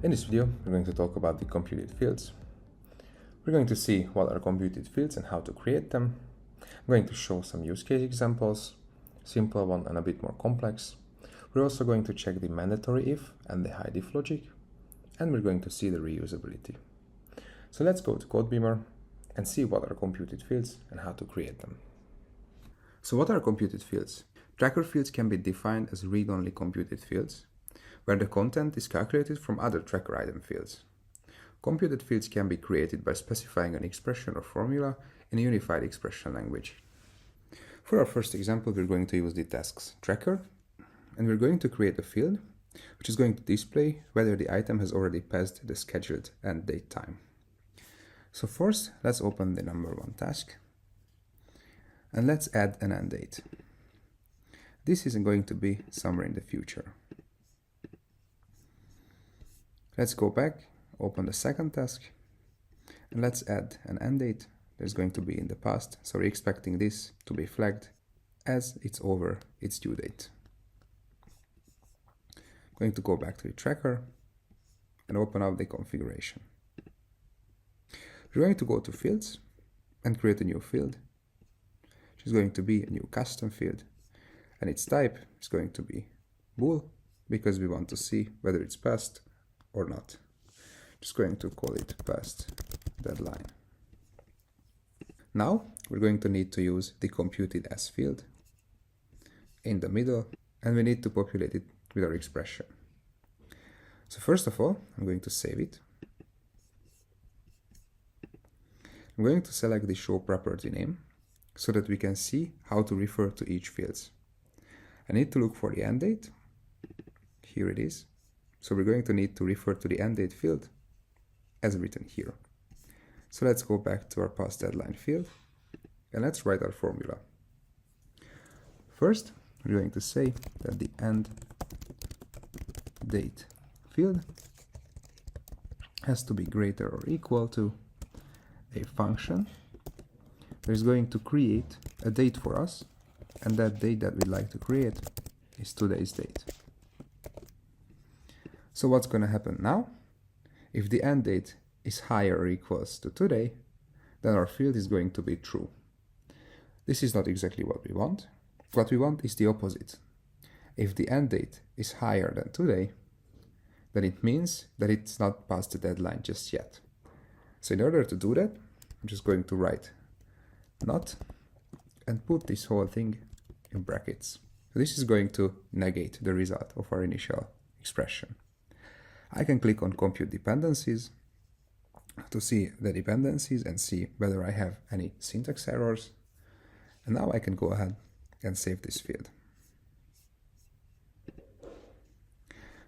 In this video, we're going to talk about the computed fields. We're going to see what are computed fields and how to create them. I'm going to show some use case examples, simple one and a bit more complex. We're also going to check the mandatory if and the hide if logic, and we're going to see the reusability. So let's go to Codebeamer and see what are computed fields and how to create them. So what are computed fields? Tracker fields can be defined as read-only computed fields, where the content is calculated from other tracker item fields. Computed fields can be created by specifying an expression or formula in a unified expression language. For our first example, we're going to use the tasks tracker, and we're going to create a field which is going to display whether the item has already passed the scheduled end date time. So first, let's open the number 1 task, and let's add an end date. This is going to be somewhere in the future. Let's go back, open the second task, and let's add an end date. There's going to be in the past, so we're expecting this to be flagged as it's over its due date. I'm going to go back to the tracker and open up the configuration. We're going to go to fields and create a new field, which is going to be a new custom field, and its type is going to be bool, because we want to see whether it's passed or not. Just going to call it passed deadline. Now we're going to need to use the computed as field in the middle, and we need to populate it with our expression. So first of all, I'm going to save it. I'm going to select the show property name so that we can see how to refer to each field. I need to look for the end date. Here it is. So we're going to need to refer to the end date field as written here. So let's go back to our past deadline field and let's write our formula. First, we're going to say that the end date field has to be greater or equal to a function that is going to create a date for us, and that date that we'd like to create is today's date. So what's going to happen now? If the end date is higher or equals to today, then our field is going to be true. This is not exactly what we want. What we want is the opposite. If the end date is higher than today, then it means that it's not past the deadline just yet. So in order to do that, I'm just going to write not and put this whole thing in brackets. So this is going to negate the result of our initial expression. I can click on compute dependencies to see the dependencies and see whether I have any syntax errors. And now I can go ahead and save this field.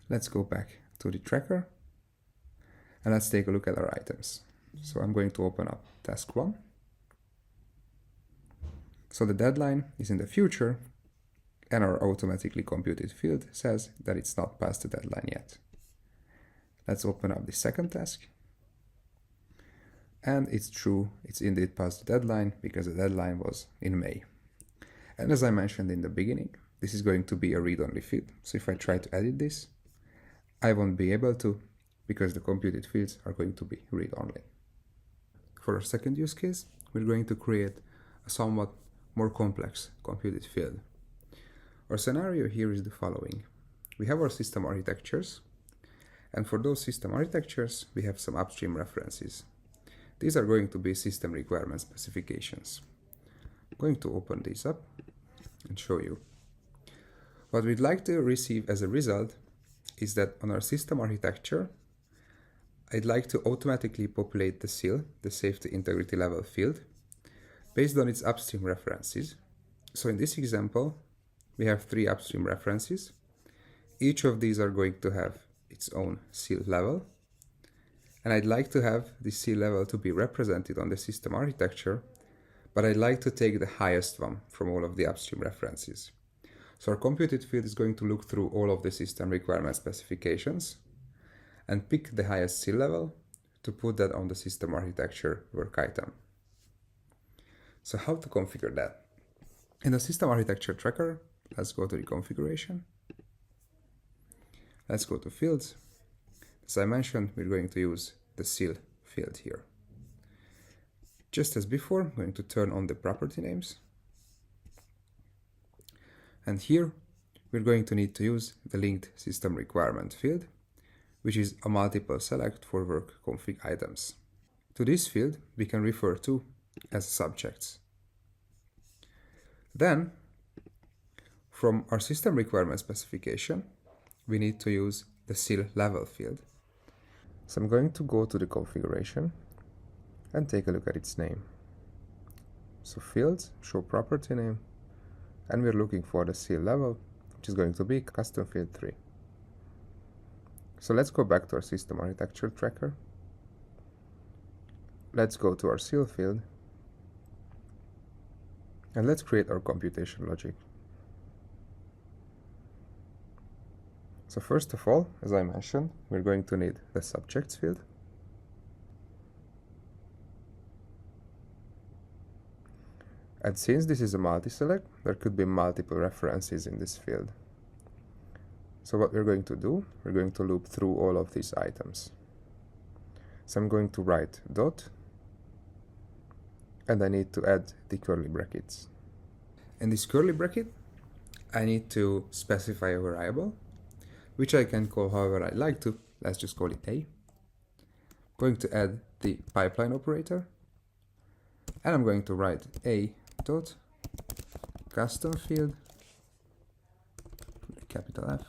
Let's go back to the tracker and let's take a look at our items. So I'm going to open up task 1. So the deadline is in the future, and our automatically computed field says that it's not past the deadline yet. Let's open up the second task. And it's true, it's indeed past the deadline because the deadline was in May. And as I mentioned in the beginning, this is going to be a read-only field. So if I try to edit this, I won't be able to, because the computed fields are going to be read-only. For our second use case, we're going to create a somewhat more complex computed field. Our scenario here is the following. We have our system architectures, and for those system architectures, we have some upstream references. These are going to be system requirement specifications. I'm going to open these up and show you. What we'd like to receive as a result is that on our system architecture, I'd like to automatically populate the SIL, the safety integrity level field, based on its upstream references. So in this example, we have 3 upstream references. Each of these are going to have its own SIL level, and I'd like to have the SIL level to be represented on the system architecture, but I'd like to take the highest one from all of the upstream references. So our computed field is going to look through all of the system requirement specifications and pick the highest SIL level to put that on the system architecture work item. So how to configure that? In the system architecture tracker, let's go to the configuration. Let's go to fields. As I mentioned, we're going to use the seal field here. Just as before, I'm going to turn on the property names. And here, we're going to need to use the linked system requirement field, which is a multiple select for work config items. To this field, we can refer to as subjects. Then, from our system requirement specification, we need to use the seal level field. So I'm going to go to the configuration and take a look at its name. So fields, show property name, and we're looking for the seal level, which is going to be custom field 3. So let's go back to our system architecture tracker. Let's go to our seal field, and let's create our computation logic. So first of all, as I mentioned, we're going to need the subjects field. And since this is a multi-select, there could be multiple references in this field. So what we're going to do, we're going to loop through all of these items. So I'm going to write dot, and I need to add the curly brackets. In this curly bracket, I need to specify a variable, which I can call however I like to. Let's just call it A. Going to add the pipeline operator, and I'm going to write A dot custom field, capital F,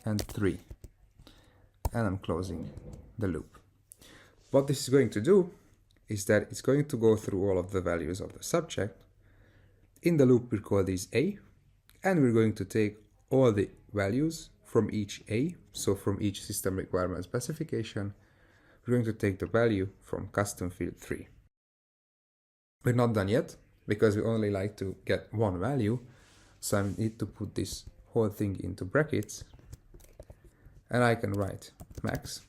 and 3, and I'm closing the loop. What this is going to do is that it's going to go through all of the values of the subject. In the loop, we call these A, and we're going to take all the values from each A, so from each system requirement specification, we're going to take the value from custom field 3. We're not done yet, because we only like to get one value, so I need to put this whole thing into brackets, and I can write max,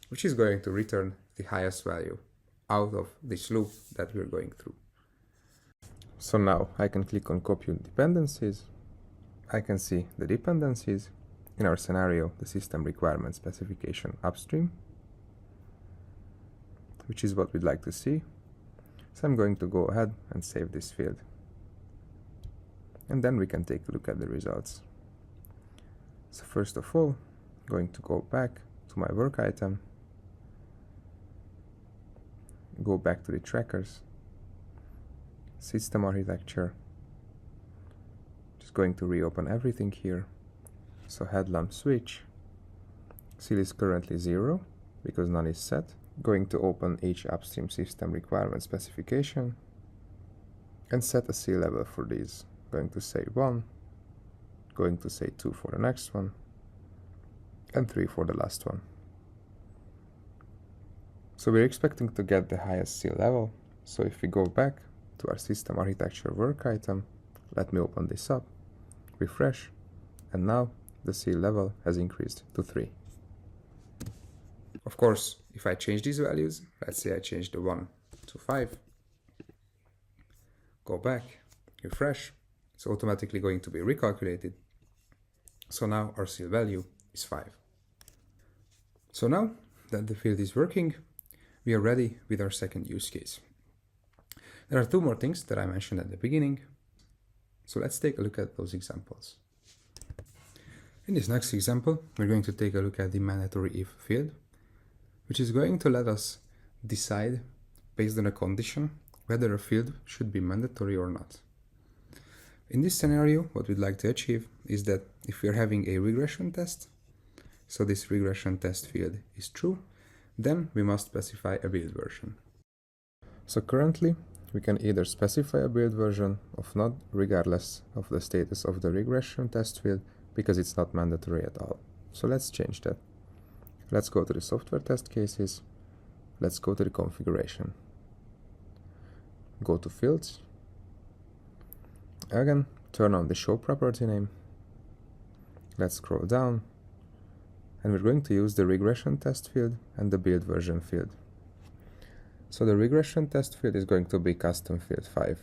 which is going to return the highest value out of this loop that we're going through. So now I can click on compute dependencies. I can see the dependencies. In our scenario, the system requirement specification upstream, which is what we'd like to see. So I'm going to go ahead and save this field. And then we can take a look at the results. So first of all, I'm going to go back to my work item, go back to the trackers, system architecture, just going to reopen everything here. So headlamp switch, seal is currently 0 because none is set. Going to open each upstream system requirement specification and set a seal level for these. Going to say 1, going to say 2 for the next one, and 3 for the last one. So we're expecting to get the highest seal level. So if we go back to our system architecture work item, let me open this up, refresh, and now the seal level has increased to 3. Of course, if I change these values, let's say I change the 1 to 5, go back, refresh, it's automatically going to be recalculated. So now our seal value is 5. So now that the field is working, we are ready with our second use case. There are 2 more things that I mentioned at the beginning. So let's take a look at those examples. In this next example, we're going to take a look at the mandatory if field, which is going to let us decide, based on a condition, whether a field should be mandatory or not. In this scenario, what we'd like to achieve is that if we're having a regression test, so this regression test field is true, then we must specify a build version. So currently, we can either specify a build version of node regardless of the status of the regression test field, because it's not mandatory at all. So let's change that. Let's go to the software test cases. Let's go to the configuration. Go to fields. Again, turn on the show property name. Let's scroll down. And we're going to use the regression test field and the build version field. So the regression test field is going to be custom field 5.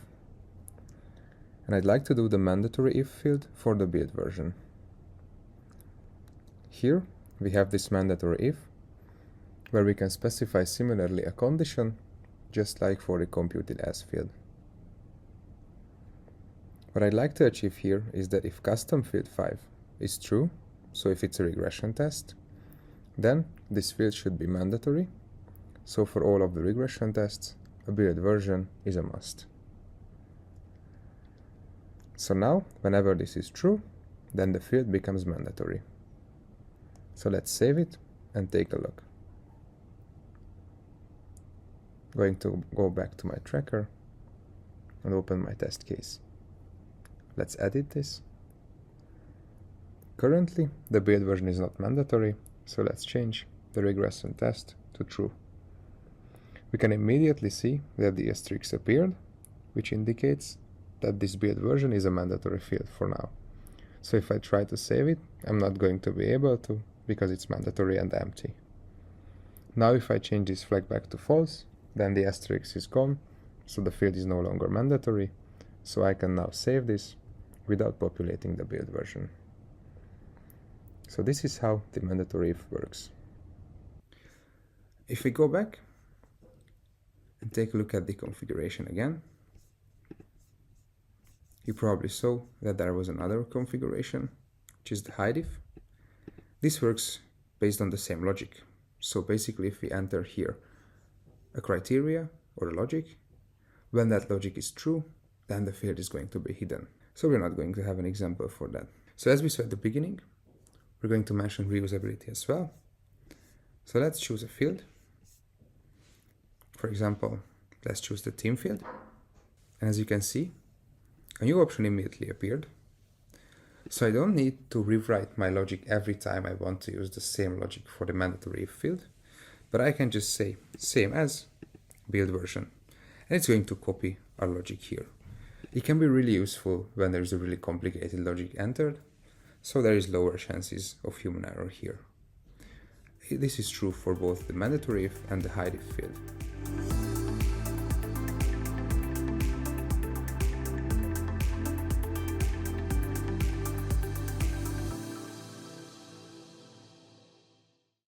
And I'd like to do the mandatory if field for the build version. Here we have this mandatory if, where we can specify similarly a condition, just like for the computed as field. What I'd like to achieve here is that if custom field 5 is true, so if it's a regression test, then this field should be mandatory. So for all of the regression tests, a build version is a must. So now, whenever this is true, then the field becomes mandatory. So let's save it and take a look. Going to go back to my tracker and open my test case. Let's edit this. Currently, the build version is not mandatory, so let's change the regression test to true. We can immediately see that the asterisk appeared, which indicates that this build version is a mandatory field for now. So if I try to save it, I'm not going to be able to, because it's mandatory and empty. Now if I change this flag back to false, then the asterisk is gone, so the field is no longer mandatory, so I can now save this without populating the build version. So this is how the mandatory if works. If we go back and take a look at the configuration again, you probably saw that there was another configuration, which is the hide if. This works based on the same logic. So basically, if we enter here a criteria or a logic, when that logic is true, then the field is going to be hidden. So we're not going to have an example for that. So as we saw at the beginning, we're going to mention reusability as well. So let's choose a field. For example, let's choose the theme field. And as you can see, a new option immediately appeared. So I don't need to rewrite my logic every time I want to use the same logic for the mandatory if field, but I can just say same as build version, and it's going to copy our logic here. It can be really useful when there's a really complicated logic entered, so there is lower chances of human error here. This is true for both the mandatory if and the hide if field.